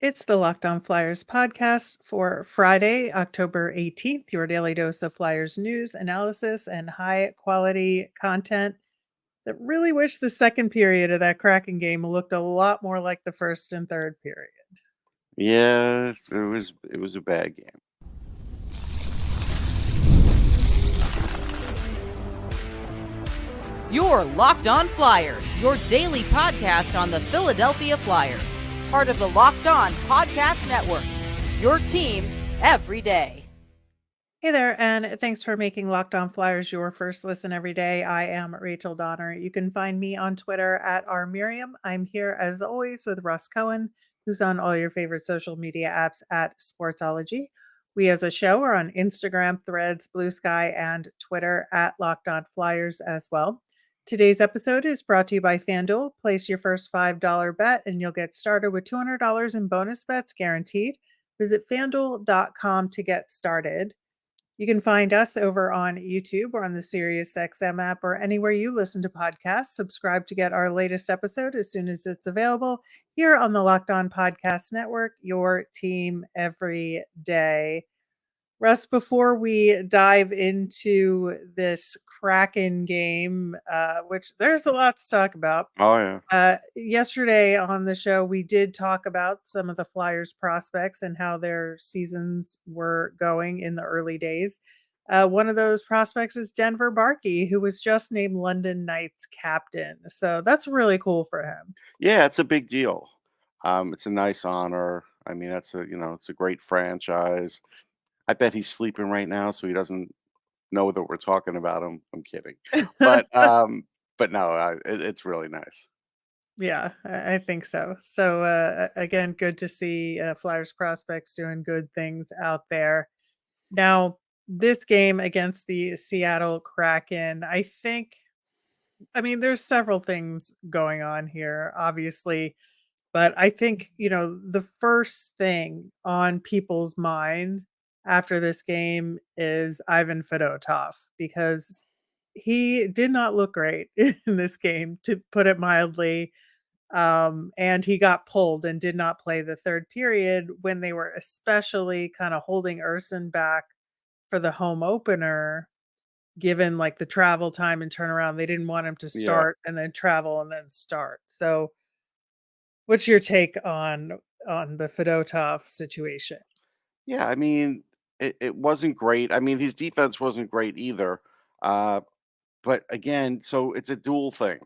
It's the Locked On Flyers podcast for Friday, October 18th, your daily dose of Flyers news, analysis, and high quality content that really wish the second period of that Kraken game looked a lot more like the first and third period. Yeah, it was a bad game. You're Locked On Flyers, your daily podcast on the Philadelphia Flyers. Part of the Locked On Podcast Network. Your team every day. Hey there, and thanks for making Locked On Flyers your first listen every day. I am Rachel Donner. You can find me on Twitter at rmiriam. I'm here as always with Russ Cohen, who's on all your favorite social media apps at Sportsology. We as a show are on Instagram, Threads, Blue Sky, and Twitter at Locked On Flyers as well. Today's episode is brought to you by FanDuel. Place your first $5 bet and you'll get started with $200 in bonus bets guaranteed. Visit fanduel.com to get started. You can find us over on YouTube or on the SiriusXM app or anywhere you listen to podcasts. Subscribe to get our latest episode as soon as it's available here on the Locked On Podcast Network, your team every day. Russ, before we dive into this Kraken game, which there's a lot to talk about, Oh yeah. yesterday on the show, we did talk about some of the Flyers prospects and how their seasons were going in the early days. One of those prospects is Denver Barkey, who was just named London Knights captain. So that's really cool for him. Yeah, it's a big deal. It's a nice honor. I mean, it's a great franchise. I bet he's sleeping right now, so he doesn't know that we're talking about him. I'm kidding, but but no, it's really nice. Yeah, I think so. So again, good to see Flyers prospects doing good things out there. Now, this game against the Seattle Kraken, I mean, there's several things going on here, obviously, but I think, the first thing on people's mind after this game is Ivan Fedotov because he did not look great in this game, to put it mildly. And he got pulled and did not play the third period when they were especially kind of holding Urson back for the home opener, given like the travel time and turnaround. They didn't want him to Yeah, start and then travel and then start. So what's your take on the Fedotov situation? yeah. I mean, it wasn't great. I mean, his defense wasn't great either. Uh, but again, so it's a dual thing.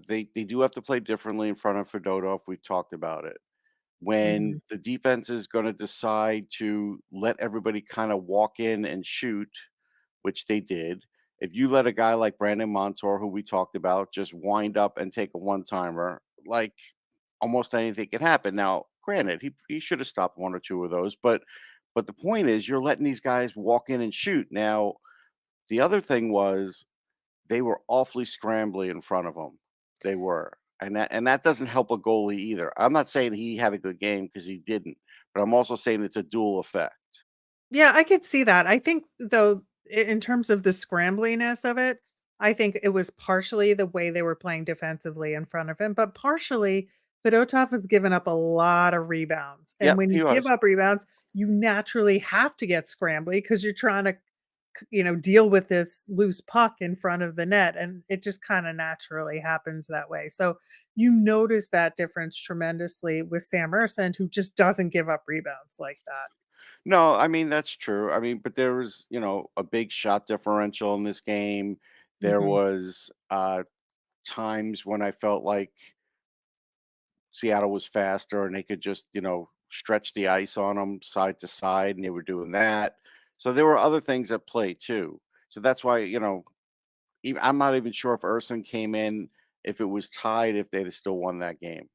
They do have to play differently in front of Fedotov. We've talked about it. Mhm. When the defense is going to decide to let everybody kind of walk in and shoot, which they did. If you let a guy like Brandon Montour, who we talked about, just wind up and take a one timer, like almost anything can happen. Now, granted, he should have stopped one or two of those, but the point is you're letting these guys walk in and shoot. Now, the other thing was they were awfully scrambly in front of him. They were. And that doesn't help a goalie either. I'm not saying he had a good game because he didn't, but I'm also saying it's a dual effect. Yeah, I could see that. I think though, in terms of the scrambliness of it, I think it was partially the way they were playing defensively in front of him, but partially Fedotov has given up a lot of rebounds. And Yep, when you he give was. up rebounds, you naturally have to get scrambly because you're trying to, deal with this loose puck in front of the net. And it just kind of naturally happens that way. So you notice that difference tremendously with Sam Ersson, who just doesn't give up rebounds like that. No, I mean, that's true. I mean, but there was, a big shot differential in this game. There Mhm. was times when I felt like Seattle was faster and they could just, stretch the ice on them side to side, and they were doing that. So there were other things at play too. So that's why, I'm not even sure if Urson came in, if it was tied, if they'd have still won that game,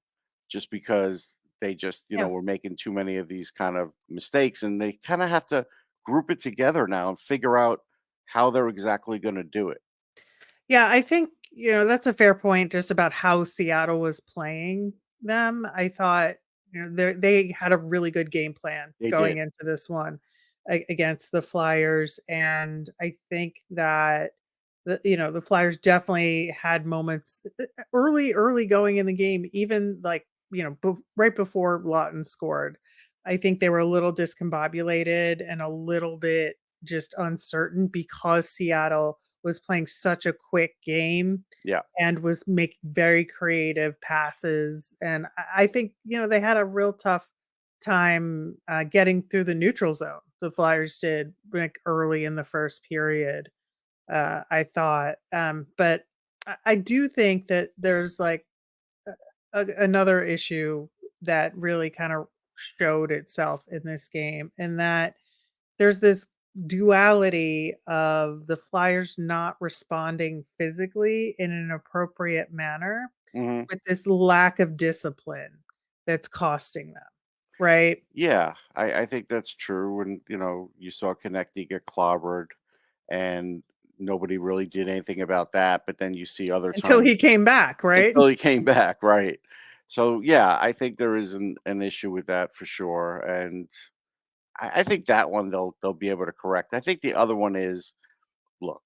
just because they just, Yeah. were making too many of these kind of mistakes, and they kind of have to group it together now and figure out how they're exactly going to do it. Yeah, I think, that's a fair point just about how Seattle was playing them. I thought, they had a really good game plan They going did. into this one against the Flyers. And I think that the Flyers definitely had moments early going in the game, even like right before Lawton scored. I think they were a little discombobulated and a little bit just uncertain because Seattle was playing such a quick game Yeah. and was making very creative passes. And I think, they had a real tough time getting through the neutral zone. The Flyers did like early in the first period, I thought. But I do think that there's like another issue that really kind of showed itself in this game, and that there's this duality of the Flyers not responding physically in an appropriate manner Hmm. with this lack of discipline that's costing them, right? Yeah, I think that's true. And you saw Konechny get clobbered, and nobody really did anything about that. But then you see other Until times he came back, right? until he came back, right? So yeah, I think there is an issue with that for sure. And I think that one they'll be able to correct. I think the other one is, look,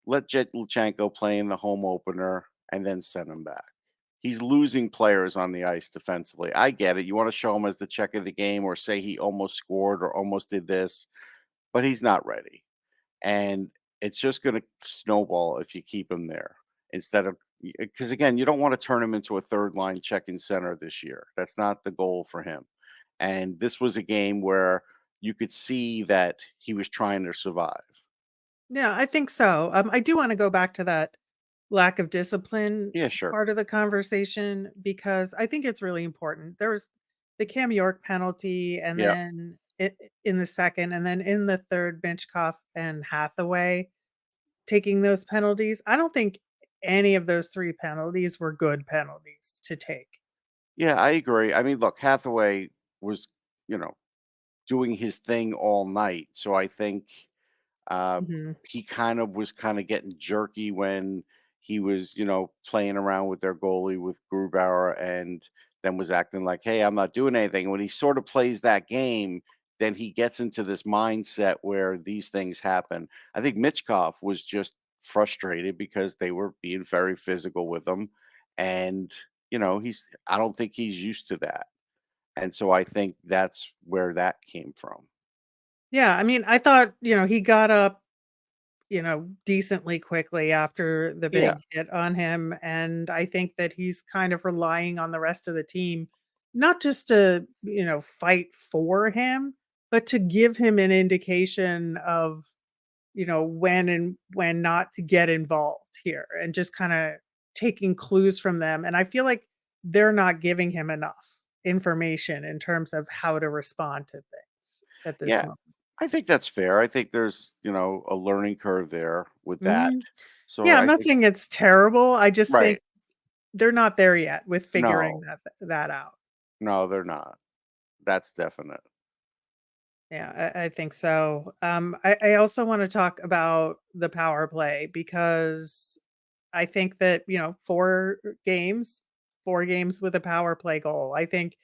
let Jet Luchenko play in the home opener and then send him back. He's losing players on the ice defensively. I get it. You want to show him as the check of the game or say he almost scored or almost did this, but he's not ready. And it's just going to snowball if you keep him there instead of, because again, you don't want to turn him into a third line check in center this year. That's not the goal for him. And this was a game where you could see that he was trying to survive. Yeah, I think so. I do want to go back to that lack of discipline Yeah, sure. part of the conversation because I think it's really important. There was the Cam York penalty, and Yeah. then in the second, and then in the third, Mitchkov and Hathaway taking those penalties. I don't think any of those three penalties were good penalties to take. Yeah, I agree. I mean, look, Hathaway was, you know, doing his thing all night. So I think uh, Mhm. he kind of getting jerky when he was, playing around with their goalie with Grubauer, and then was acting like, "Hey, I'm not doing anything." When he sort of plays that game, then he gets into this mindset where these things happen. I think Mitchkov was just frustrated because they were being very physical with him, and I don't think he's used to that. And so I think that's where that came from. Yeah, I mean, I thought, he got up, decently quickly after the Yeah. big hit on him, and I think that he's kind of relying on the rest of the team, not just to, fight for him, but to give him an indication of, when and when not to get involved here, and just kinda taking clues from them, and I feel like they're not giving him enough information in terms of how to respond to things at this Yeah. moment. I think that's fair. I think there's, a learning curve there with that. Mhm. So Yeah, I'm I not think saying it's terrible, I just think right. they're not there yet with figuring No. that out. No, they're not. That's definite. Yeah, I think so. I also wanna talk about the power play because I think that, 4 games with a power play goal. I think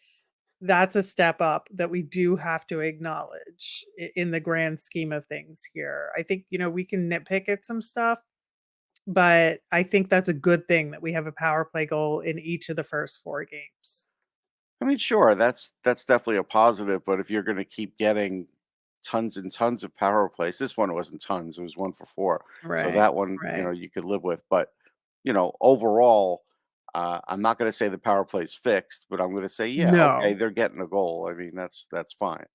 that's a step up that we do have to acknowledge in the grand scheme of things here. I think, we can nitpick at some stuff, but I think that's a good thing that we have a power play goal in each of the first 4 games. I mean, sure, that's definitely a positive, but if you're gonna keep getting tons and tons of power plays, this one wasn't tons, it was 1 for 4. So Right, that one, right. you could live with. But, overall, I'm not gonna say the power play's fixed, but I'm gonna say, yeah, okay, No. they're getting a goal. I mean, that's fine.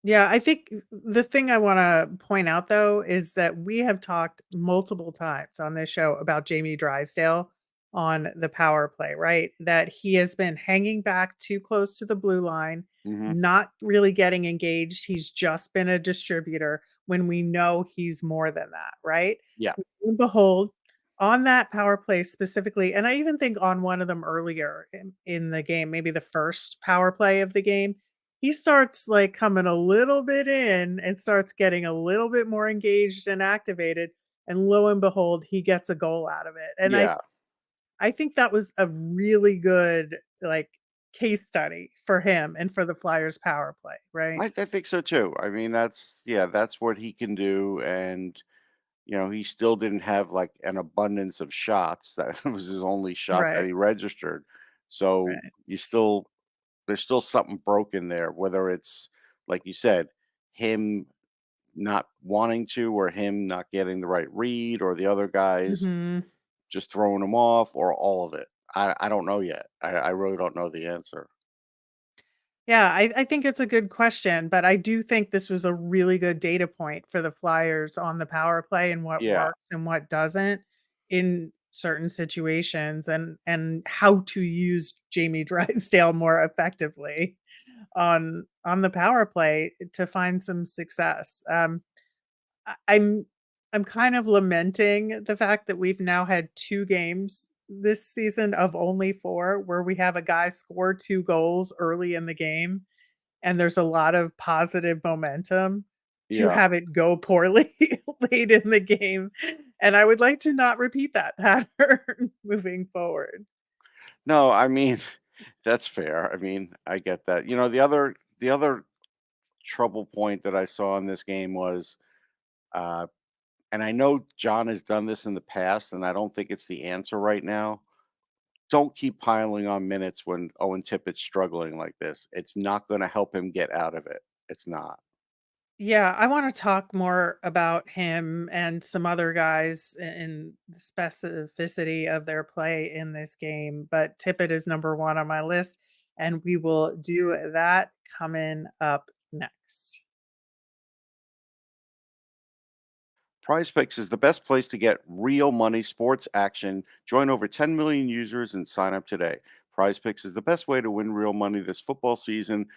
Yeah, I think the thing I wanna point out, though, is that we have talked multiple times on this show about Jamie Drysdale on the power play, right? That he has been hanging back too close to the blue line, Mhm. not really getting engaged. He's just been a distributor when we know he's more than that, right? Yeah. And behold, on that power play specifically, and I even think on one of them earlier in the game, maybe the first power play of the game, he starts, like, coming a little bit in and starts getting a little bit more engaged and activated, and lo and behold, he gets a goal out of it, and I Yeah. I think that was a really good, like, case study for him and for the Flyers power play, right? I think so too. I mean, that's what he can do. And he still didn't have like an abundance of shots. That was his only shot that Right. he registered. So Right. you still there's still something broken there, whether it's like you said, him not wanting to, or him not getting the right read, or the other guys Mhm. just throwing him off, or all of it. I don't know yet. I really don't know the answer. Yeah, I think it's a good question, but I do think this was a really good data point for the Flyers on the power play and what Yeah, works and what doesn't in certain situations and how to use Jamie Drysdale more effectively on the power play to find some success. I I'm kind of lamenting the fact that we've now had 2 games this season of only 4 where we have a guy score 2 goals early in the game, and there's a lot of positive momentum to yeah. have it go poorly late in the game, and I would like to not repeat that pattern moving forward. No, I mean, that's fair. I mean, I get that. The other trouble point that I saw in this game was, uh, and I know John has done this in the past, and I don't think it's the answer right now. Don't keep piling on minutes when Owen Tippett's struggling like this. It's not going to help him get out of it. It's not. Yeah, I wanna talk more about him and some other guys in the specificity of their play in this game, but Tippett is number 1 on my list, and we will do that coming up next. PrizePicks is the best place to get real money sports action. Join over 10 million users and sign up today. PrizePicks is the best way to win real money this football season.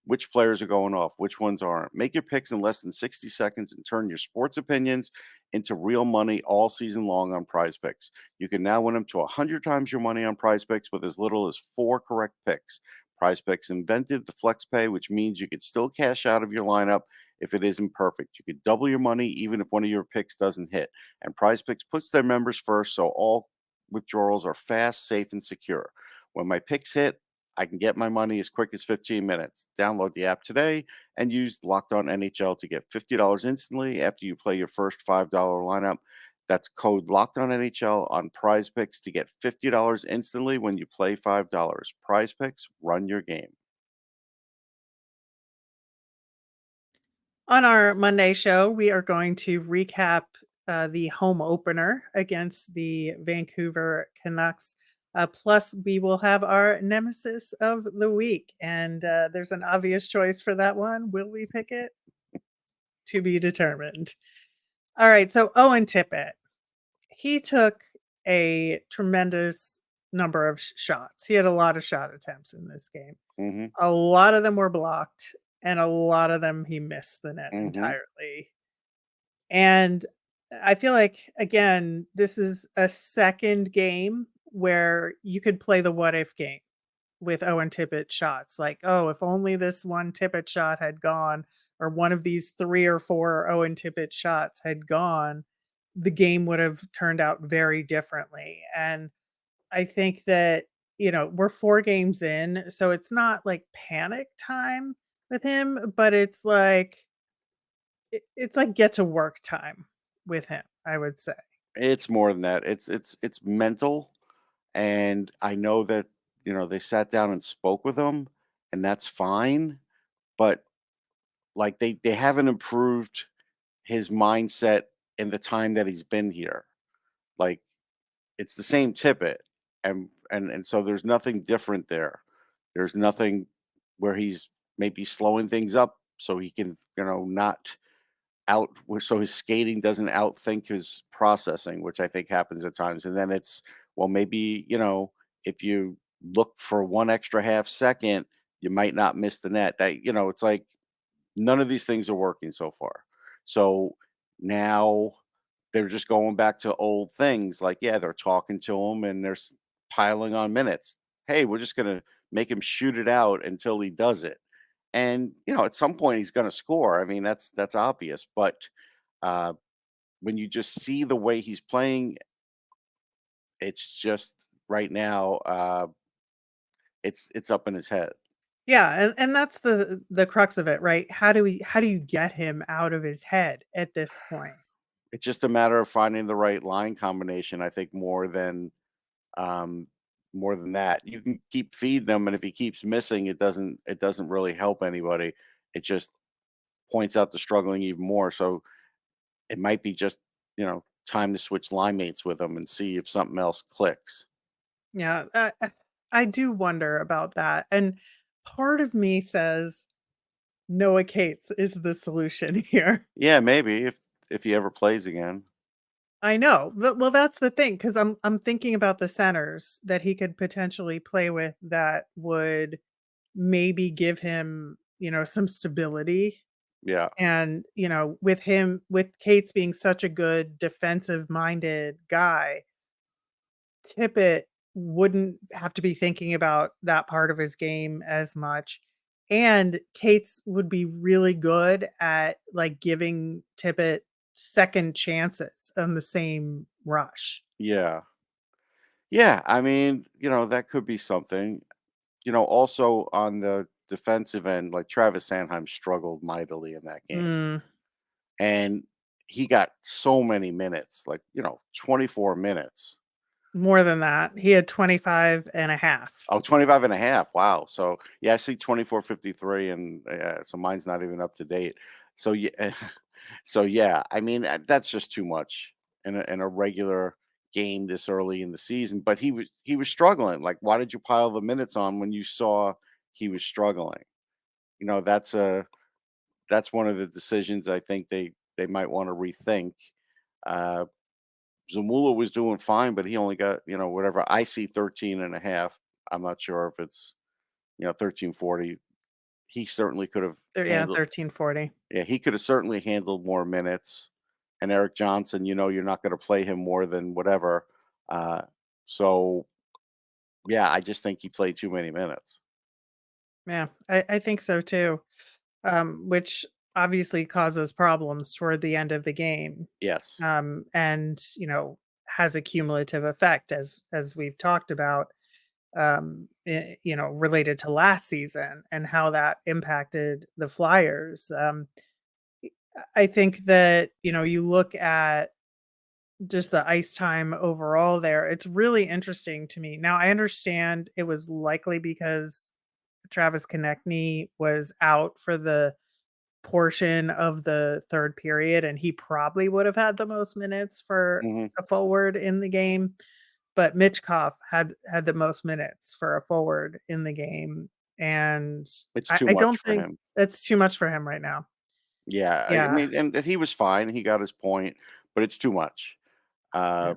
Which players are going off, which ones aren't. Make your picks in less than 60 seconds and turn your sports opinions into real money all season long on PrizePicks. You can now win up to 100 times your money on PrizePicks with as little as 4 correct picks. PrizePicks invented the flex pay, which means you could still cash out of your lineup if it isn't perfect. You could double your money even if one of your picks doesn't hit. And PrizePicks puts their members first, so all withdrawals are fast, safe, and secure. When my picks hit, I can get my money as quick as 15 minutes. Download the app today and use Locked On NHL to get $50 instantly after you play your first $5 lineup. That's code Locked On NHL on PrizePicks to get $50 instantly when you play $5. PrizePicks, run your game. On our Monday show, we are going to recap the home opener against the Vancouver Canucks. Plus, we will have our nemesis of the week. And there's an obvious choice for that one. Will we pick it? To be determined. All right. So, Owen Tippett, he took a tremendous number of shots. He had a lot of shot attempts in this game. Hmm. A lot of them were blocked, and a lot of them he missed the net Hmm. entirely. And I feel like, again, this is a second game where you could play the what if game with Owen Tippett shots. Like, oh, if only this one Tippett shot had gone, or one of these 3 or 4 Owen Tippett shots had gone, the game would have turned out very differently. And I think that, we're 4 games in, so it's not like panic time with him, but it's like get to work time with him, I would say. It's more than that. It's mental, and I know that they sat down and spoke with him, and that's fine. But like they haven't improved his mindset in the time that he's been here. Like it's the same Tippett, and so there's nothing different there. There's nothing where he's maybe slowing things up so he can not so his skating doesn't outthink his processing, which I think happens at times. And then it's, well, maybe, if you look for one extra half second, you might not miss the net. It's like none of these things are working so far. So now they're just going back to old things. Like, yeah, they're talking to him and they're piling on minutes. Hey, we're just going to make him shoot it out until he does it. And at some point he's going to score. I mean, that's obvious. But uh, when you just see the way he's playing, it's just right now. It's up in his head. Yeah, and that's the crux of it, right? How do you get him out of his head at this point? It's just a matter of finding the right line combination. I think more than um, more than that. You can keep feeding him, and if he keeps missing, it doesn't really help anybody. It just points out the struggling even more. So it might be just, time to switch line mates with him and see if something else clicks. Yeah, I do wonder about that, and part of me says Noah Cates is the solution here. Yeah, maybe if he ever plays again. I know. Well, that's the thing, because I 'cause I'm thinking about the centers that he could potentially play with that would maybe give him, some stability, Yeah, and, with Cates being such a good defensive-minded guy, Tippett wouldn't have to be thinking about that part of his game as much, and Cates would be really good at, like, giving Tippett second chances on the same rush. yeah, yeah. I mean, that could be something. Also on the defensive end, like Travis Sanheim struggled mightily in that game, Mm, and he got so many minutes, like 24 minutes. more than that. He had 25 and a half. Oh, 25 and a half. Wow. So, yeah, I see 24:53 and so mine's not even up to date. So, yeah, so yeah, I mean that's just too much in a regular game this early in the season, but he was struggling. Like why did you pile the minutes on when you saw he was struggling? That's one of the decisions I think they might want to rethink. Uh Zamula was doing fine, but he only got, whatever. I see 13 and a half. I'm not sure if it's, 1340. He certainly could have Yeah, handled, 1340. yeah, he could have certainly handled more minutes. And Eric Johnson, you're not going to play him more than whatever. Uh, so, yeah, I just think he played too many minutes. Yeah, I think so too, which obviously causes problems toward the end of the game, Yes. and, has a cumulative effect as we've talked about, related to last season and how that impacted the Flyers. I think that, you look at just the ice time overall there, it's really interesting to me. Now, I understand it was likely because Travis Konechny was out for the portion of the 3rd period, and he probably would have had the most minutes for Hmm. a forward in the game, but Mitchkov had the most minutes for a forward in the game, and It's I too I much don't for think him. that's too much for him right now. Yeah. I Yeah, mean, and he was fine. He got his point, but it's too much. yeah, Uh,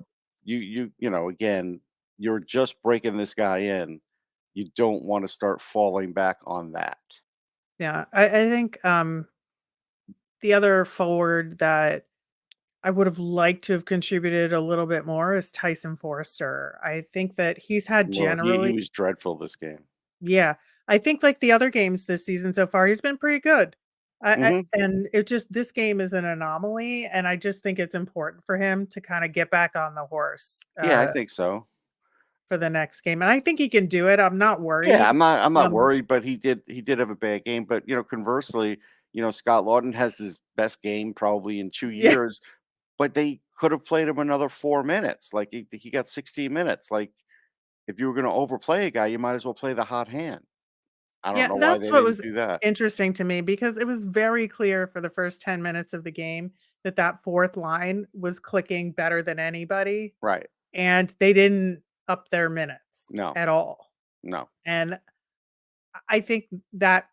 again, you're just breaking this guy in. You don't want to start falling back on that. yeah. I think, the other forward that I would have liked to have contributed a little bit more is Tyson Forster. I think that he's had Well, he generally. was dreadful this game. Yeah, I think like the other games this season so far, he's been pretty good. I Hmm. and it just this game is an anomaly, and I just think it's important for him to kinda get back on the horse, Yeah, I think so. for the next game, and I think he can do it. I'm not Yeah, worried. I'm not Um, worried, but he did have a bad game. But conversely, Scott Lawton has his best game probably in two yeah, years, but they could have played him another 4 minutes. Like he got 16 minutes. Like if you were going to overplay a guy, you might as well play the hot hand. I don't yeah, know why that's they what didn't was do that. interesting to me because it was very clear for the first 10 minutes of the game that that 4th line was clicking better than anybody, Right? and they didn't up their minutes No, at all, no, and I think that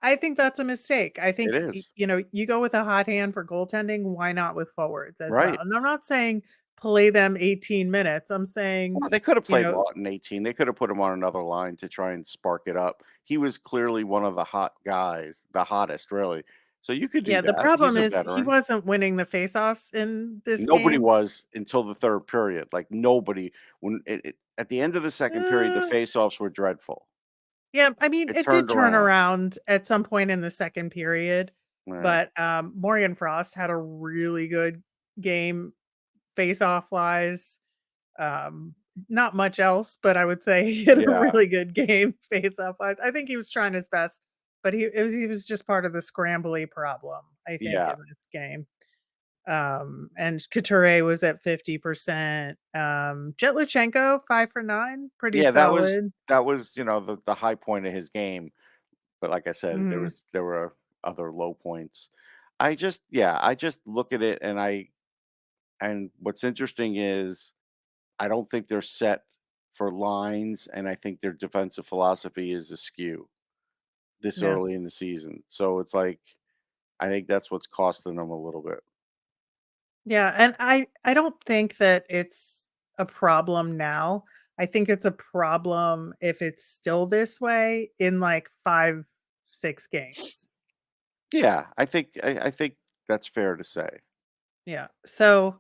I think that's a mistake. I it think, is. you go with a hot hand for goaltending, why not with forwards as well? Right. And I'm not saying play them 18 minutes. I'm saying, Well, they could have you played know Lawton 18. They could have put him on another line to try and spark it up. He was clearly one of the hot guys, the hottest, really. So you could do yeah, the that. He's problem a is he veteran. wasn't winning the faceoffs in this Nobody game. was until the third period. Like nobody. When at the end of the second period, the Uh, faceoffs were dreadful. yeah, I mean, It it did turned turn around. around at some point in the 2nd period, Right. but, Morgan Frost had a really good game face-off wise. Um, Not much else, but I would say he had a Yeah. really good game face-off wise. I think he was trying his best, but he was just part of the scrambly problem, I think, Yeah. in this game. And Couture was at 50%. Jetlachenko 5 for 9, pretty Yeah, solid. that was, the high point of his game, but like I said, Mhm. there were other low points. I just look at it and what's interesting is I don't think they're set for lines, and I think their defensive philosophy is askew this Yeah. early in the season. So it's like I think that's what's costing them a little bit. Yeah, and I don't think that it's a problem now. I think it's a problem if it's still this way in, like, 5, 6 games. Yeah, I think that's fair to say. Yeah. So,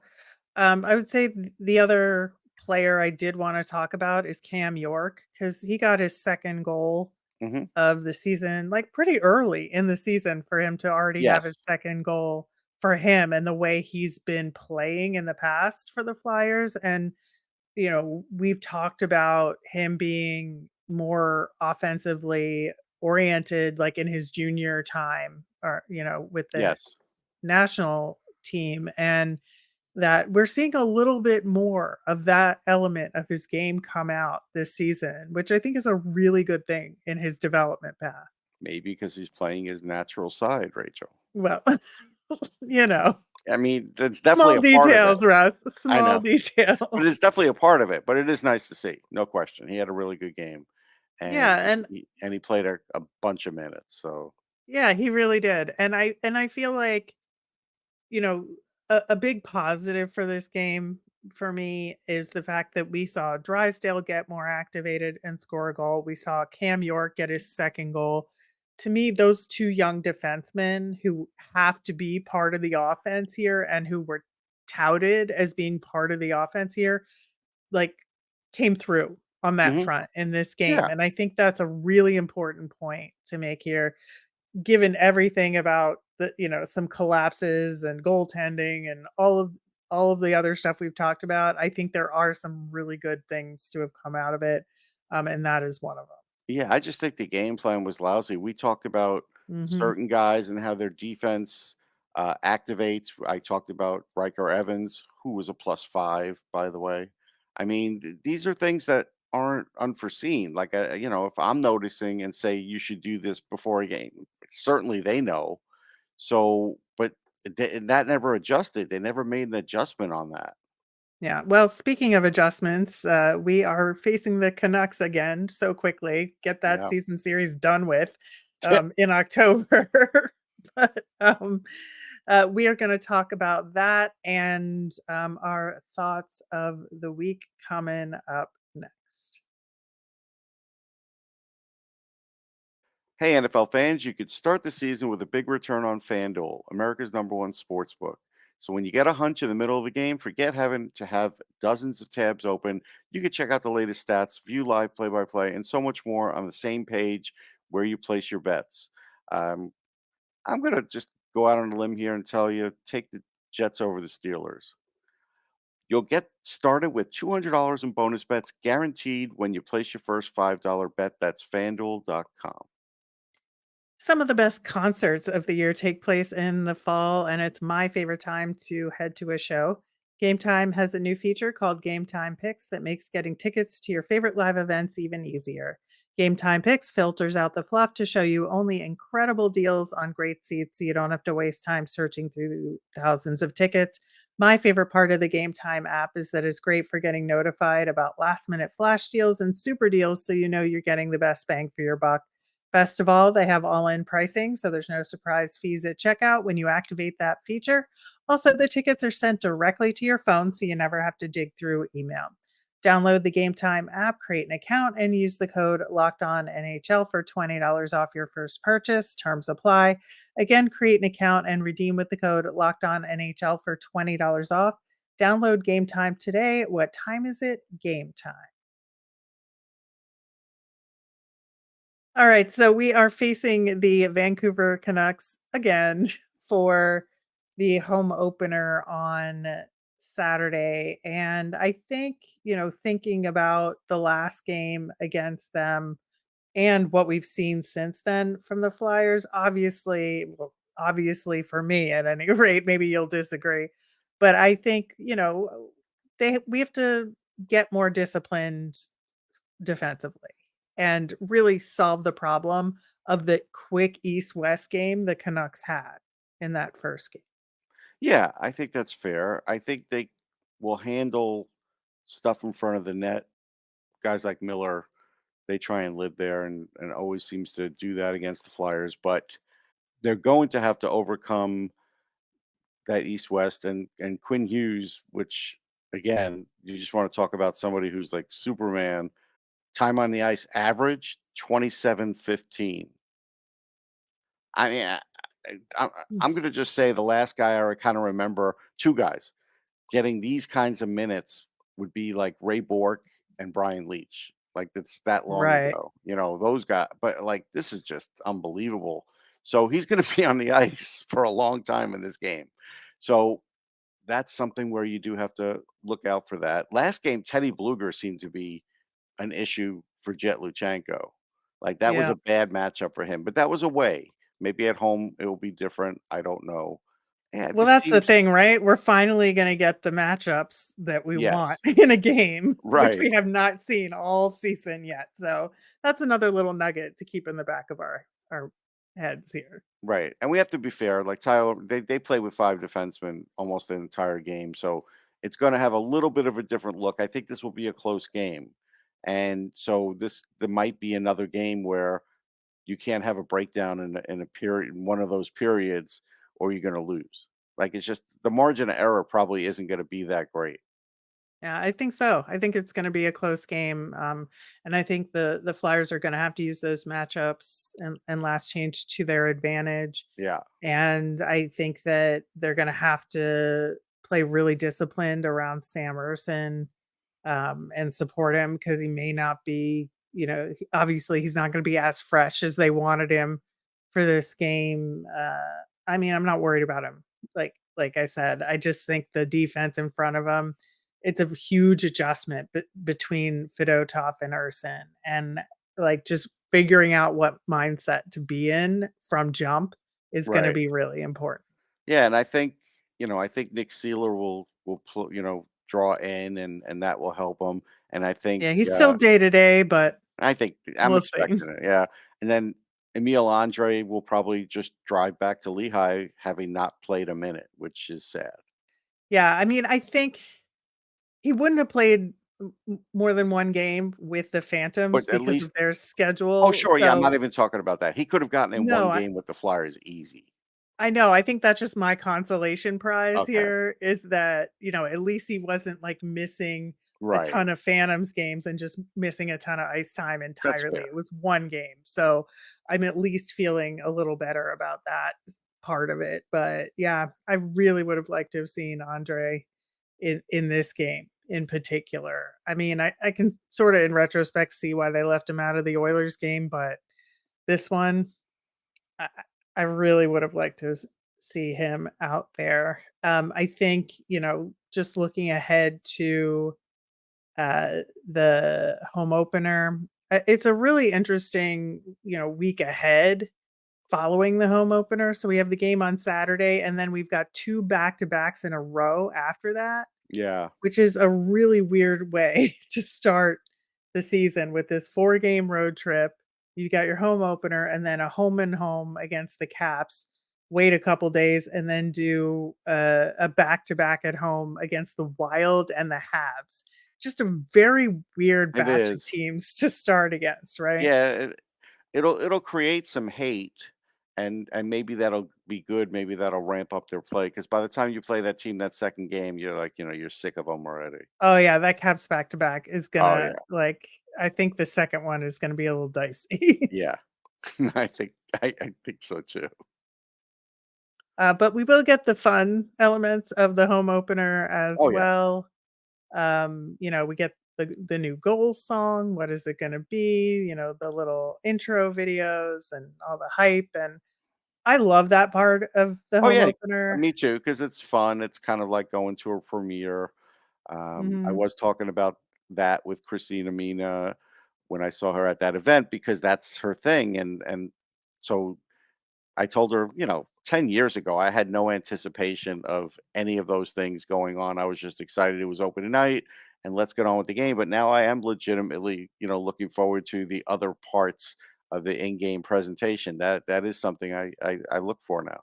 I would say the other player I did wanna talk about is Cam York because he got his 2nd goal Mhm. of the season, like, pretty early in the season for him to already have his Yes. 2nd goal for him and the way he's been playing in the past for the Flyers, and, we've talked about him being more offensively oriented, like, in his junior time or, with the Yes. national team, and that we're seeing a little bit more of that element of his game come out this season, which I think is a really good thing in his development path. Maybe because he's playing his natural side, Rachel. Well, you know, I mean, that's definitely small a part of it. details, Russ, I small know, but details. it's definitely a part of it, but it is nice to see, no question. He had a really good game, and Yeah, and he played a bunch of minutes, so yeah, he really did. And I feel like, you know, a big positive for this game for me is the fact that we saw Drysdale get more activated and score a goal. We saw Cam York get his 2nd goal. To me, those 2 young defensemen who have to be part of the offense here and who were touted as being part of the offense here, like, came through on that Mhm. front in this game. Yeah. And I think that's a really important point to make here given everything about the some collapses and goaltending and all of the other stuff we've talked about, I think there are some really good things to have come out of it, and that is one of Yeah, I just think the game plan was lousy. We talked about them. Mhm. certain guys and how their defense, activates. I talked about Riker Evans, who was a +5, by the way. I mean, these are things that aren't unforeseen. Like, if I'm noticing and say you should do this before a game, certainly they know. So, but that never adjusted. They never made an adjustment on that. Yeah. Well, speaking of adjustments, we are facing the Canucks again so quickly. Get that Yeah. season series done with in October. But we are going to talk about that and our thoughts of the week coming up next. Hey, NFL fans, you could start the season with a big return on FanDuel, America's #1 sports book. So when you get a hunch in the middle of a game, forget having to have dozens of tabs open. You can check out the latest stats, view live play by play, and so much more on the same page where you place your bets. Um, I'm going to just go out on a limb here and tell you take the Jets over the Steelers. You'll get started with $200 in bonus bets guaranteed when you place your first $5 bet. That's fanduel.com. Some of the best concerts of the year take place in the fall, and it's my favorite time to head to a show. Gametime has a new feature called Gametime Picks that makes getting tickets to your favorite live events even easier. Gametime Picks filters out the fluff to show you only incredible deals on great seats so you don't have to waste time searching through thousands of tickets. My favorite part of the Gametime app is that it's great for getting notified about last minute flash deals and super deals so you know you're getting the best bang for your buck. Best of all, they have all-in pricing, so there's no surprise fees at checkout when you activate that feature. Also, the tickets are sent directly to your phone, so you never have to dig through email. Download the Game Time app, create an account, and use the code LOCKEDONNHL for $20 off your first purchase. Terms apply. Again, create an account and redeem with the code LOCKEDONNHL for $20 off. Download Game Time today. What time is it? Game time. All right, so we are facing the Vancouver Canucks again for the home opener on Saturday. And I think, thinking about the last game against them and what we've seen since then from the Flyers, obviously, well, obviously for me at any rate, maybe you'll disagree. But I think, we have to get more disciplined defensively and really solve the problem of the quick East-West game the Canucks had in that first game. Yeah, I think that's fair. I think they will handle stuff in front of the net. Guys like Miller, they try and live there and always seems to do that against the Flyers, but they're going to have to overcome that East West and Quinn Hughes, which again, you just want to talk about somebody who's like Superman. Time on the ice average 27:15. I mean, Mm. I'm going to just say the last guy I kind of remember, two guys getting these kinds of minutes would be like Ray Bork and Brian Leach. Like it's that long Right. ago, those guys. But like this is just unbelievable. So he's going to be on the ice for a long time in this game. So that's something where you do have to look out for that. Last game, Teddy Bluger seemed to be an issue for Jet Luchenko. Like that was Yeah. a bad matchup for him, but that was away. Maybe at home it will be different. I don't know. Yeah, Well, this that's the team's thing, right? We're finally gonna get the matchups that we want yes, in a game, which right, we have not seen all season yet. So that's another little nugget to keep in the back of our heads here. right. And we have to be fair. Like Tyler, they play with five defensemen almost the entire game, so it's going to have a little bit of a different look. I think this will be a close game, and so there might be another game where you can't have a breakdown in a period in one of those periods, or you're going to lose. Like it's just the margin of error probably isn't going to be that great. Yeah, I think so. I think it's gonna be a close game. And I think the Flyers are gonna have to use those matchups and last change to their advantage. Yeah, And I think that they're gonna have to play really disciplined around Samerson, and support him because he may not be, obviously he's not going to be as fresh as they wanted him for this game. I mean, I'm not worried about him. Like I said, I just think the defense in front of him, it's a huge adjustment between Fedotov and Urson, and like just figuring out what mindset to be in from jump is going to right. be really important. Yeah, and I think Nick Sealer will draw in and that will help him. And Yeah, he's still day to day, but I think I'm we'll see. expecting it. Yeah, and then Emil Andre will probably just drive back to Lehigh having not played a minute, which is sad. Yeah, I mean, I think he wouldn't have played more than 1 game with the Phantoms But at because least of their oh schedule, sure, yeah, I'm not so even talking about that. He could have gotten in no, one I game with the Flyers easy. I know, I think that's just my consolation prize Okay, here is that, at least he wasn't, like, missing a right. ton of Phantoms games and just missing a ton of ice time That's entirely. fair. It was 1 game, so I'm at least feeling a little better about that part of it, but yeah, I really would have liked to have seen Andre in this game in particular. I mean, I can sort of in retrospect see why they left him out of the Oilers game, but this one, I, I really would have liked to see him out there. I think just looking ahead to the home opener, it's a really interesting week ahead following the home opener. So we have the game on Saturday, and then we've got two back to backs in a row after that, Yeah, which is a really weird way to start the season with this 4-game road trip. You got your home opener and then a home and home against the Caps. Wait a couple days and then do a back to back at home against the Wild and the Habs. Just a very weird it batch of is. teams to start against, right? Yeah, it'll create some hate, and maybe that'll be good. Maybe that'll ramp up their play because by the time you play that team that second game, you're like, you're sick of them already. Oh yeah, that Caps back to back is Oh gonna yeah, like I think the second one is gonna be a little dicey. yeah. I think so too. But we will get the fun elements of the home opener as Oh yeah. well. We get the new goals song. What is it going to be? The little intro videos and all the hype. And I love that part of the Oh home yeah. opener. Me too. Because it's fun. It's kind of like going to a premiere. I Hmm. was talking about that with Christina Mina when I saw her at that event because that's her thing, and so I told her, 10 years ago, I had no anticipation of any of those things going on. I was just excited it was opening night and let's get on with the game. But now I am legitimately, looking forward to the other parts of the in-game presentation. That is something I look for now.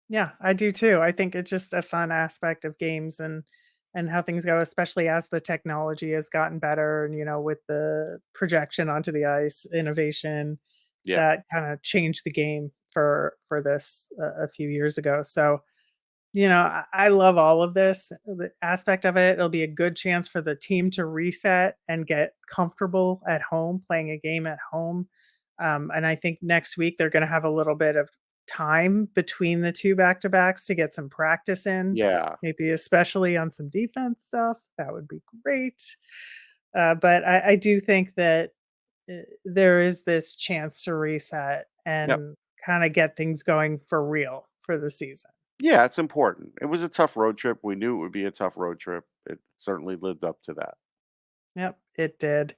Yeah, I do too. I think it's just a fun aspect of games and how things go, especially as the technology has gotten better and with the projection onto the ice innovation Yeah. that kind of changed the game for this a few years ago. So I love all of this the aspect of it. It'll be a good chance for the team to reset and get comfortable at home, playing a game at home. And I think next week they're going to have a little bit of time between the two back to backs to get some practice in, Yeah. maybe especially on some defense stuff. That would be great. But I do think that there is this chance to reset Yep. and kind of get things going for real for the season. Yeah, it's important. It was a tough road trip. We knew it would be a tough road trip. It certainly lived up to that. Yep, it did.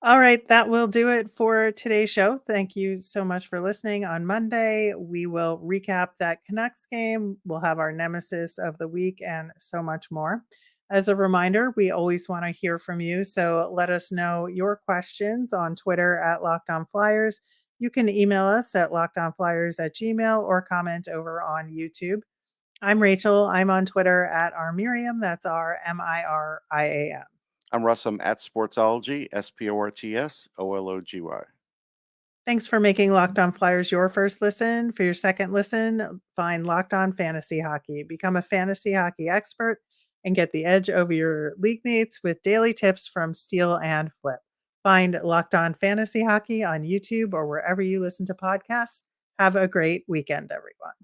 All right, that will do it for today's show. Thank you so much for listening. On Monday, we will recap that Canucks game. We'll have our nemesis of the week and so much more. As a reminder, we always want to hear from you. So let us know your questions on Twitter at Locked On Flyers. You can email us at lockedonflyers@gmail or comment over on YouTube. I'm Rachel. I'm on Twitter at rmiriam. That's RMIRIAM. I'm Russ. I'm at Sportsology, SPORTSOLOGY. Thanks for making Locked On Flyers your first listen. For your second listen, find Locked On Fantasy Hockey. Become a fantasy hockey expert and get the edge over your league mates with daily tips from Steal and Flip. Find Locked On Fantasy Hockey on YouTube or wherever you listen to podcasts. Have a great weekend, everyone.